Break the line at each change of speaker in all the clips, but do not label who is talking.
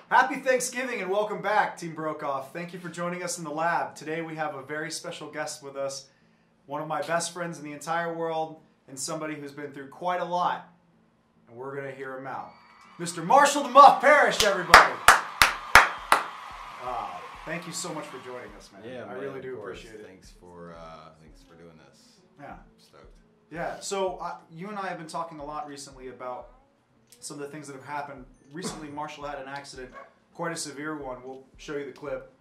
Happy Thanksgiving and welcome back, Team Brokeoff. Thank you for joining us in the lab. Today we have a very special guest with us, one of my best friends in the entire world, and somebody who's been through quite a lot. And we're going to hear him out. Mr. Marshal the Muff Parrish, everybody. Thank you so much for joining us, man.
Yeah,
I really do appreciate it.
Thanks for doing this.
Yeah.
I'm stoked.
Yeah, so you and I have been talking a lot recently about some of the things that have happened. Recently, Marshall had an accident, quite a severe one. We'll show you the clip.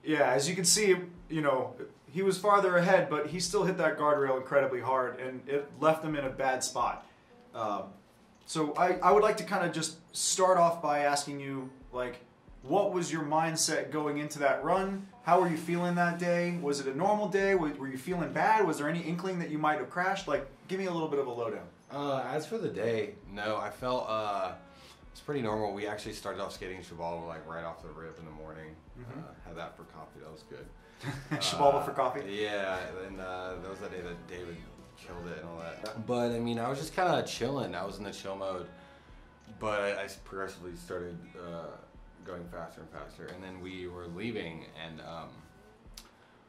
Yeah, as you can see, you know, he was farther ahead, but he still hit that guardrail incredibly hard, and it left him in a bad spot. So I would like to kind of just start off by asking you, like, what was your mindset going into that run? How were you feeling that day? Was it a normal day? Were you feeling bad? Was there any inkling that you might have crashed? Like, give me a little bit of a lowdown.
As for the day, no, I felt it's pretty normal. We actually started off skating Shabalba like right off the rip in the morning. Had that for coffee. That was good.
Shabalba for coffee?
Yeah, and that was the day that David killed it and all that. But I mean, I was just kind of chilling. I was in the chill mode, but I progressively started going faster and faster, and then we were leaving, and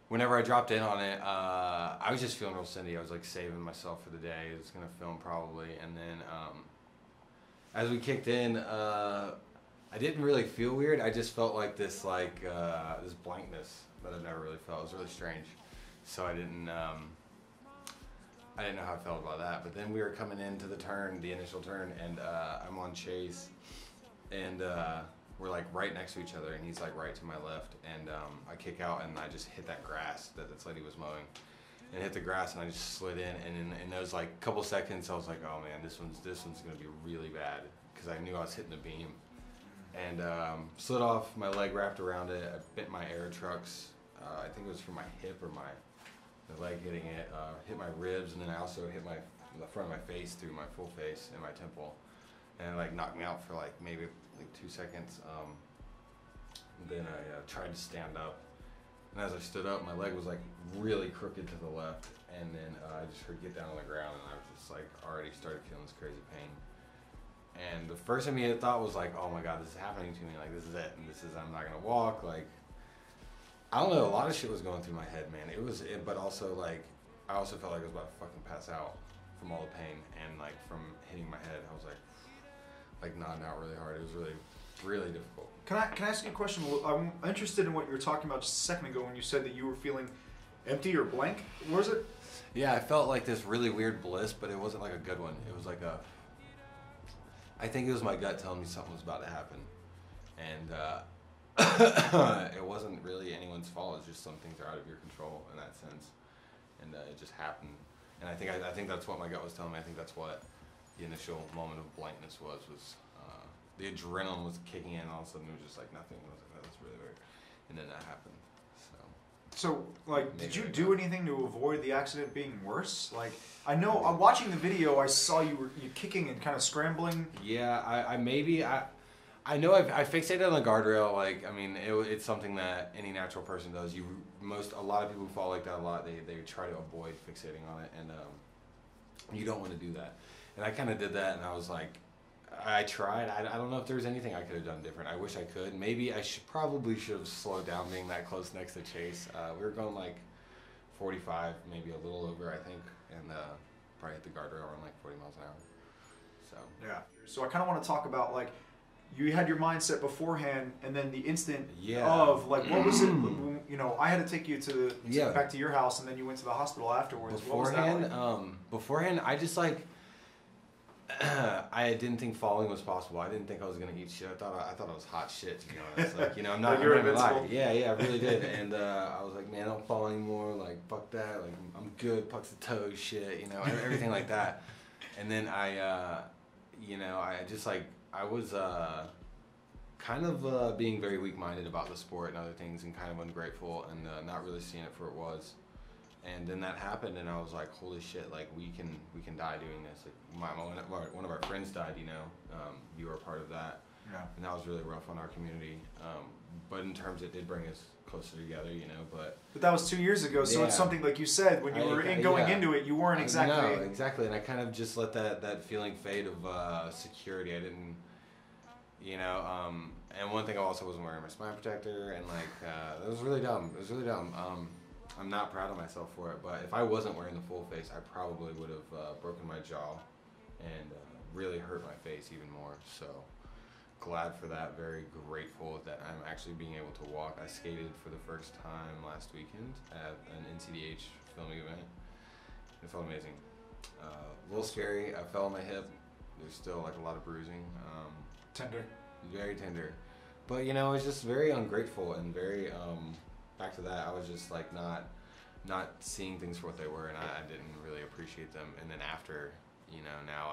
whenever I dropped in on it, I was just feeling real cindy. I was like saving myself for the day. I was gonna film probably, and then as we kicked in, I didn't really feel weird. I just felt like this this blankness that I've never really felt. It was really strange. So I didn't know how I felt about that. But then we were coming into the turn, the initial turn, and I'm on Chase, and we're like right next to each other, and he's like right to my left, and I kick out, and I just hit that grass that this lady was mowing, and hit the grass, and I just slid in those like couple seconds, I was like, oh man, this one's gonna be really bad, because I knew I was hitting the beam, and slid off, my leg wrapped around it, I bit my air trucks, I think it was from my hip or my leg hitting it, hit my ribs, and then I also hit the front of my face through my full face and my temple, and it like knocked me out for like maybe like 2 seconds. Then I tried to stand up, and as I stood up, my leg was like really crooked to the left, and then I just heard get down on the ground, and I was just like already started feeling this crazy pain. And the first immediate thought was like, oh my god, this is happening to me, like this is it, and I'm not gonna walk, like I don't know, a lot of shit was going through my head, man. But also like I also felt like I was about to fucking pass out from all the pain, and like from hitting my head, I was like nodding out really hard. It was really, really difficult. Can I
ask you a question? I'm interested in what you were talking about just a second ago when you said that you were feeling empty or blank. What was it?
Yeah, I felt like this really weird bliss, but it wasn't like a good one. It was like I think it was my gut telling me something was about to happen, and it wasn't really anyone's fault. It's just some things are out of your control in that sense, and it just happened. And I think that's what my gut was telling me. I think that's what the initial moment of blankness was the adrenaline was kicking in, and all of a sudden it was just like nothing. I was like, that was really weird. And then that happened.
So like, did you do anything to avoid the accident being worse? Like, I know, watching the video, I saw you kicking and kind of scrambling.
Yeah, I know I fixated on the guardrail. Like, I mean, it's something that any natural person does. A lot of people fall like that a lot. They try to avoid fixating on it, and you don't want to do that. And I kind of did that, and I was like, I tried. I don't know if there was anything I could have done different. I wish I could. Maybe I probably should have slowed down being that close next to Chase. We were going like 45, maybe a little over, I think, and probably hit the guardrail around like 40 miles an hour. So
yeah. So I kind of want to talk about, like, you had your mindset beforehand, and then the instant of, like, what was it? You know, I had to take you back to your house, and then you went to the hospital afterwards.
Beforehand,
what was that like?
Beforehand, I just like. I didn't think falling was possible. I didn't think I was gonna eat shit. I thought I was hot shit, to be honest. Like, you know, I'm not gonna lie. Yeah, I really did. And I was like, man, I don't fall anymore. Like, fuck that. Like, I'm good. Pucks the toes, shit. You know, everything like that. And then you know, I just like I was kind of being very weak-minded about the sport and other things, and kind of ungrateful, and not really seeing it for what it was. And then that happened, and I was like, holy shit, like, we can die doing this. Like, one of our friends died, you know, you were a part of that. and that was really rough on our community. But in terms, it did bring us closer together, you know. But
that was 2 years ago, so it's something like you said when you were going into it, you weren't exactly.
No, exactly, and I kind of just let that feeling fade of security. I didn't, you know. And one thing I also wasn't wearing my spine protector, and like it was really dumb. It was really dumb. I'm not proud of myself for it, but if I wasn't wearing the full face, I probably would have broken my jaw and really hurt my face even more. So glad for that. Very grateful that I'm actually being able to walk. I skated for the first time last weekend at an NCDH filming event. It felt amazing. A little scary. I fell on my hip. There's still like a lot of bruising.
Tender.
Very tender. But you know, it's just very ungrateful and very back to that. I was just like not seeing things for what they were, and I didn't really appreciate them. And then after, you know, now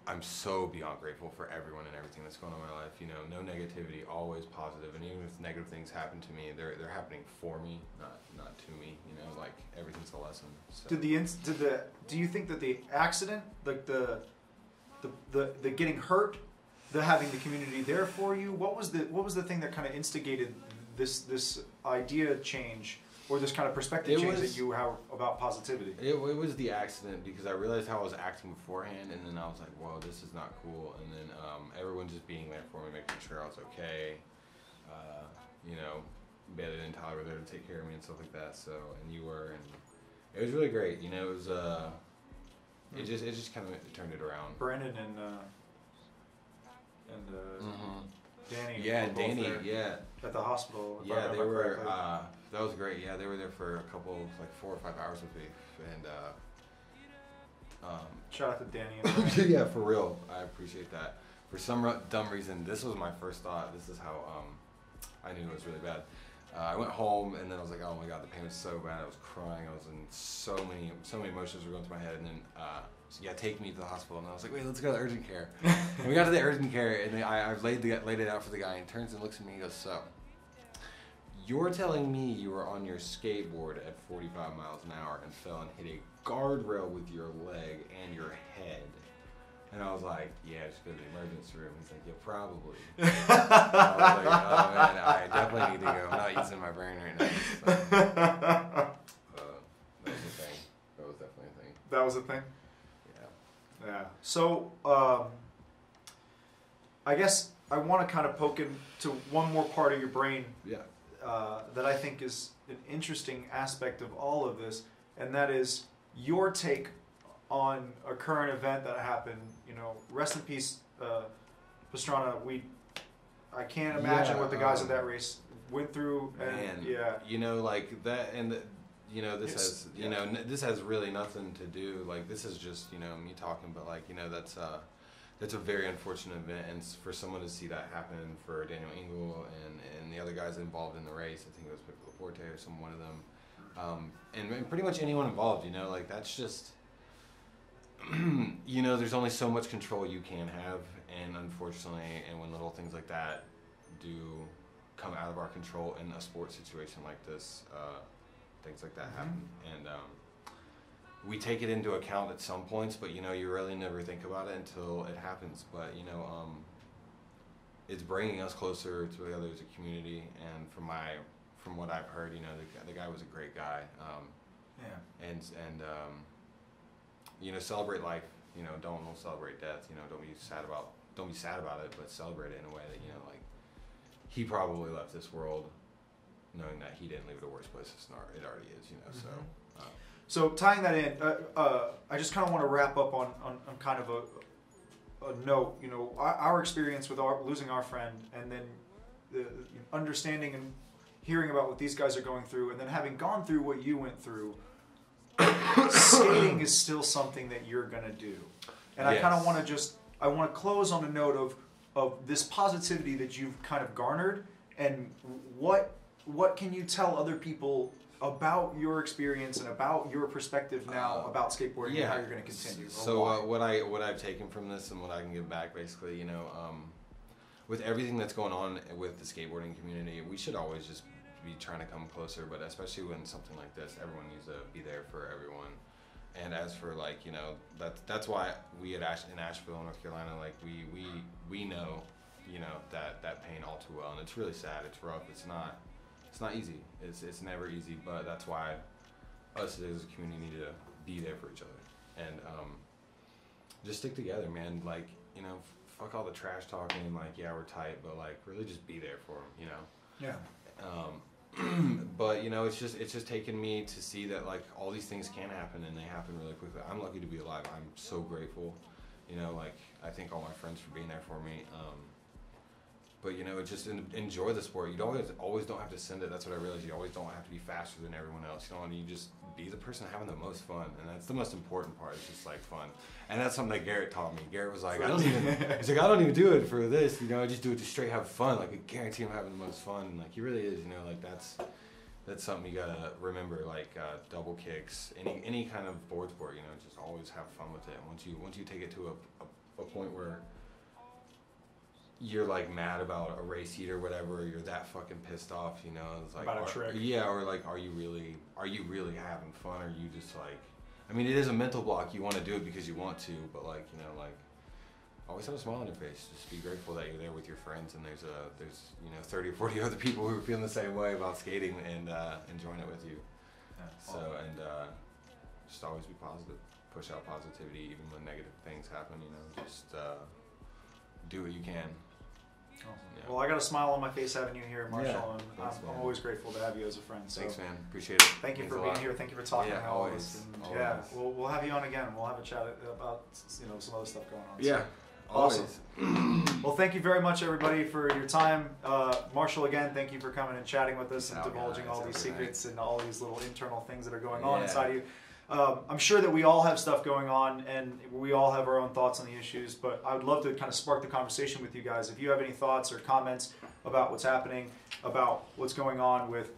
I'm so beyond grateful for everyone and everything that's going on in my life. You know, no negativity, always positive. And even if negative things happen to me, they're happening for me, not to me. You know, like everything's a lesson. So.
Do you think that the accident, like the getting hurt, the having the community there for you, what was the thing that kind of instigated this idea change, or this kind of perspective change that you have about positivity?
It was the accident, because I realized how I was acting beforehand, and then I was like, whoa, this is not cool. And then everyone just being there for me, making sure I was okay. You know, Bailey and Tyler were there to take care of me and stuff like that. So, and you were, and it was really great. You know, it was it just kind of turned it around.
Brandon and Danny.
Yeah, Danny. Yeah.
At the hospital.
Yeah, they were. That was great. Yeah, they were there for a couple, like 4 or 5 hours with me, and
shout out to Danny. And
yeah, for real. I appreciate that. For some dumb reason, this was my first thought. This is how I knew it was really bad. I went home, and then I was like, oh my god, the pain was so bad. I was crying. I was in so many emotions were going through my head, and then. So yeah, take me to the hospital, and I was like, wait, let's go to urgent care. And we got to the urgent care, and I laid it out for the guy, and he turns and looks at me, and he goes, so, you're telling me you were on your skateboard at 45 miles an hour and fell and hit a guardrail with your leg and your head? And I was like, yeah, just go to the emergency room. He's like, yeah, probably. I was like, oh man, I definitely need to go. I'm not using my brain right now. So. That was a thing. That was definitely a thing.
That was a thing? Yeah. So, I guess I want to kind of poke into one more part of your brain that I think is an interesting aspect of all of this, and that is your take on a current event that happened. You know, rest in peace, Pastrana. I can't imagine what the guys at that race went through. And,
man, you know, like that, and you know, this has really nothing to do, like, this is just, you know, me talking, but, like, you know, that's a very unfortunate event, and for someone to see that happen for Daniel Engel and the other guys involved in the race, I think it was Pico Laporte or one of them, and pretty much anyone involved, you know, like, that's just, you know, there's only so much control you can have, and unfortunately, and when little things like that do come out of our control in a sports situation like this, things like that happen, and we take it into account at some points, but you know, you really never think about it until it happens. But you know, it's bringing us closer together as a community, and from what I've heard, you know, the guy was a great guy. And you know, celebrate life. You know, don't celebrate death. You know, don't be sad about it, but celebrate it in a way that, you know, like, he probably left this world knowing that he didn't leave it a worse place than it already is, you know.
So tying that in, I just kind of want to wrap up on kind of a note. You know, our experience with losing our friend, and then the understanding and hearing about what these guys are going through, and then having gone through what you went through. Skating is still something that you're gonna do, and I kind of want to close on a note of this positivity that you've kind of garnered, and what can you tell other people about your experience and about your perspective now about skateboarding and how you're going to continue?
So what I've taken from this and what I can give back, basically, you know, with everything that's going on with the skateboarding community, we should always just be trying to come closer, but especially when something like this, everyone needs to be there for everyone. And as for like, you know, that's why we in Asheville, North Carolina, like we know, you know, that pain all too well, and it's really sad. It's rough. It's not easy. It's never easy. But that's why us as a community need to be there for each other and just stick together, man. Like, you know, fuck all the trash talking. Like, yeah, we're tight, but like really just be there for them, you know.
Yeah.
But you know, it's just taken me to see that like all these things can happen and they happen really quickly. I'm lucky to be alive. I'm so grateful. You know, like I thank all my friends for being there for me. But you know, just enjoy the sport. You don't always don't have to send it. That's what I realized. You always don't have to be faster than everyone else. You know, and you just be the person having the most fun, and that's the most important part. It's just like fun, and that's something that Garrett taught me. Garrett was like, I don't even do it for this. You know, I just do it to straight have fun. Like I guarantee I'm having the most fun. And like he really is. You know, like that's something you gotta remember. Like double kicks, any kind of board sport. You know, just always have fun with it. And once you take it to a point where you're like mad about a race heat or whatever, you're that fucking pissed off, you know, it's like
about a trick.
Yeah, or like are you really having fun, or are you just like, I mean, it is a mental block. You want to do it because you want to, but like, you know, like always have a smile on your face. Just be grateful that you're there with your friends, and there's you know 30 or 40 other people who are feeling the same way about skating and enjoying it with you. Yeah, so and just always be positive, push out positivity even when negative things happen, you know, just do what you can.
Awesome. Yeah. Well, I got a smile on my face having you here, Marshall, and I'm always grateful to have you as a friend. So
thanks, man. Appreciate it.
Thank you for being here. Thank you for talking.
Yeah, always.
And yeah, we'll have you on again. We'll have a chat about, you know, some other stuff going on.
Yeah.
So, awesome. Well, thank you very much, everybody, for your time. Marshall, again, thank you for coming and chatting with us and divulging all these secrets and all these little internal things that are going on inside of you. I'm sure that we all have stuff going on and we all have our own thoughts on the issues, but I would love to kind of spark the conversation with you guys. If you have any thoughts or comments about what's happening, about what's going on with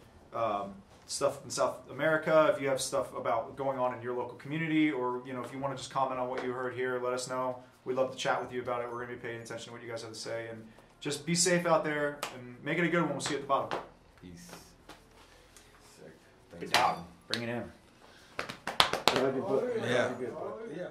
stuff in South America, if you have stuff about going on in your local community, or you know, if you want to just comment on what you heard here, let us know. We'd love to chat with you about it. We're going to be paying attention to what you guys have to say, and just be safe out there and make it a good one. We'll see you at the bottom.
Peace.
Sick. Thanks. Good job. Bring it in.
Yeah. Yeah.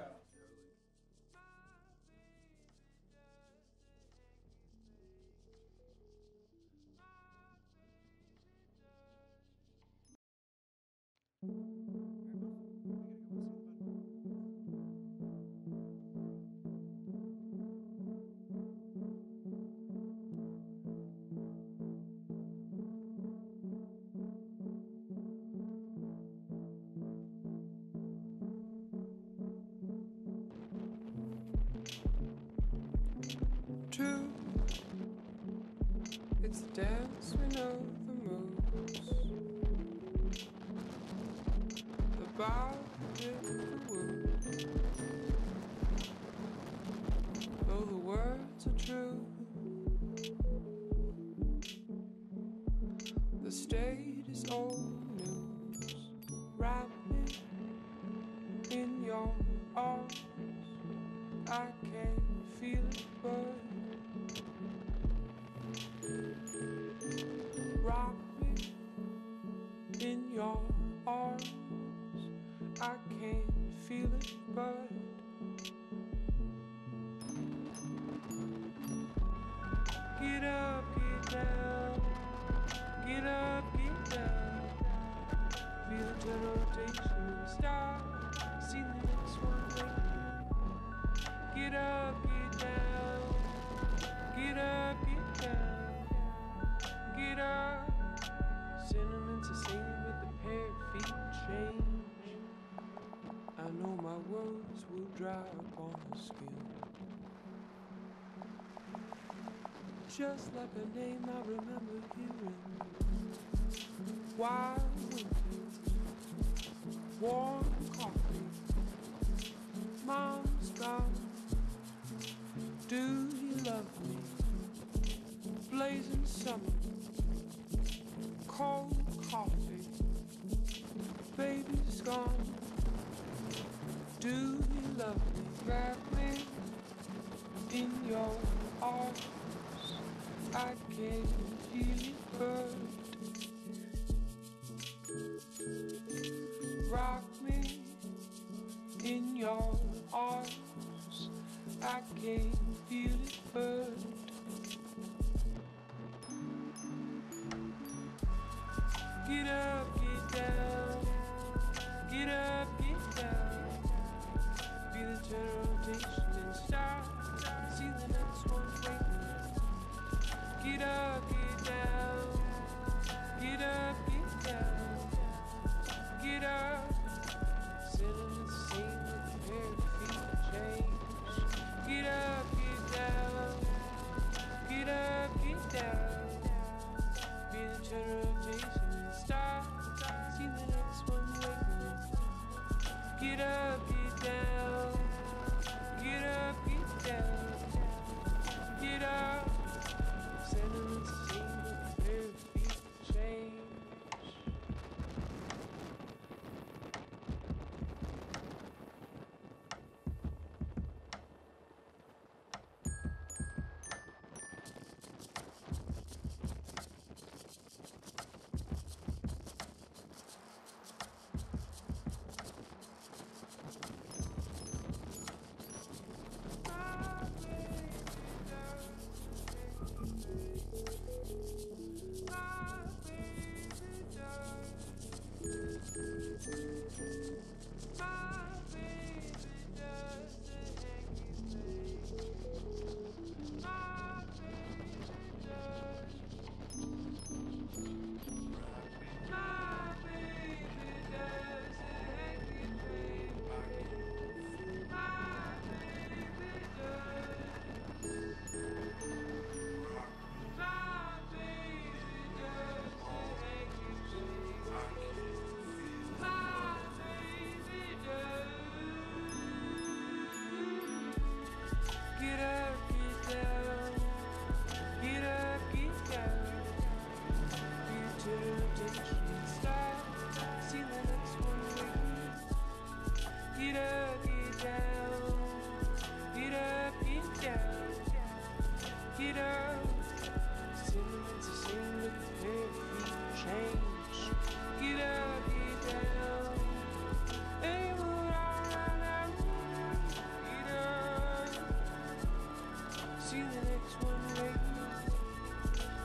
True, it's the dance we know the moves. The bow with the wound. Though the words are true, the state is old news. Wrap me in your arms. I can feel it burn. Rock me in your arms. I can feel it burn. Get up, get down. Get up, get down. Feel the turn rotation start. See the next one waiting. Get up, get down. Get up, get down. Get up. Sentiments are singing with the pair of feet change. I know my words will dry upon the skin. Just like a name I remember hearing. Wild winters, warm coffee. Mom's gone. Do you love me? Blazing summer, cold coffee. Baby's gone. Do you love me? Wrap me in your arms. I can feel it burn. Rock me your arms, I can feel it burn. Get up, get down, get up, get down. Feel the turn rotation and stop. See the next one waiting. Get up, get down, get up, get down, get up. Sitting the same with bare feet change. Get up, get down, get up, get down. Feel the turn rotation and stop. See the next one waiting. Get up, get down, get up, get down, get up. Sitting the same with bare feet change. Get up, get down, get up, get down. Feel the rotation stop. See the next one waiting. Get up, get down, get up, get down, get up. Sitting at the same with bare feet change. Get up, get down. Hey, what I get up. See the next one waiting.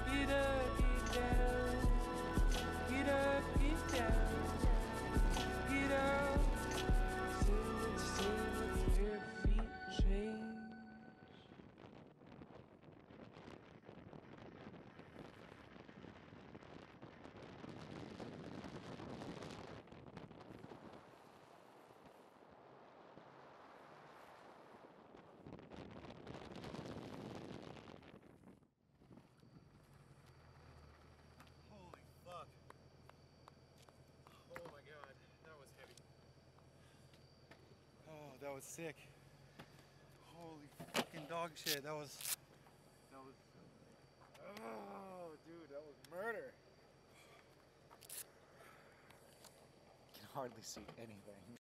Get up, get down. Get up, get down. Get up. Sitting at the same with bare feet change.
Holy fuck. Oh my god, that was heavy. Oh, that was sick. Holy fucking dog shit, that was, oh dude, that was murder. Can hardly see anything.